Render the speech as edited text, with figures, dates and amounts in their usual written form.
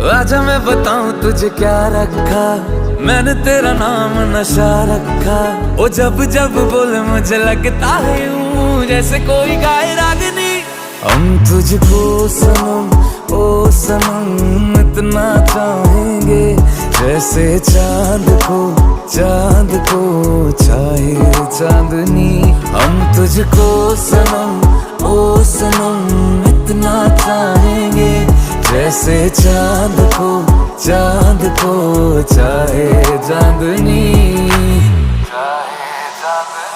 आजा मैं बताऊं तुझे क्या रखा, मैंने तेरा नाम नशा रखा। ओ जब जब बोले मुझे लगता है यूं जैसे कोई गाए रागनी। हम तुझको सनम ओ सनम इतना चाहेंगे, जैसे चांद को चाहे चांदनी। हम तुझको सनम ओ सनम इतना चाहेंगे, जैसे चांद को चाहे चांदनी। चाहे चांदनी।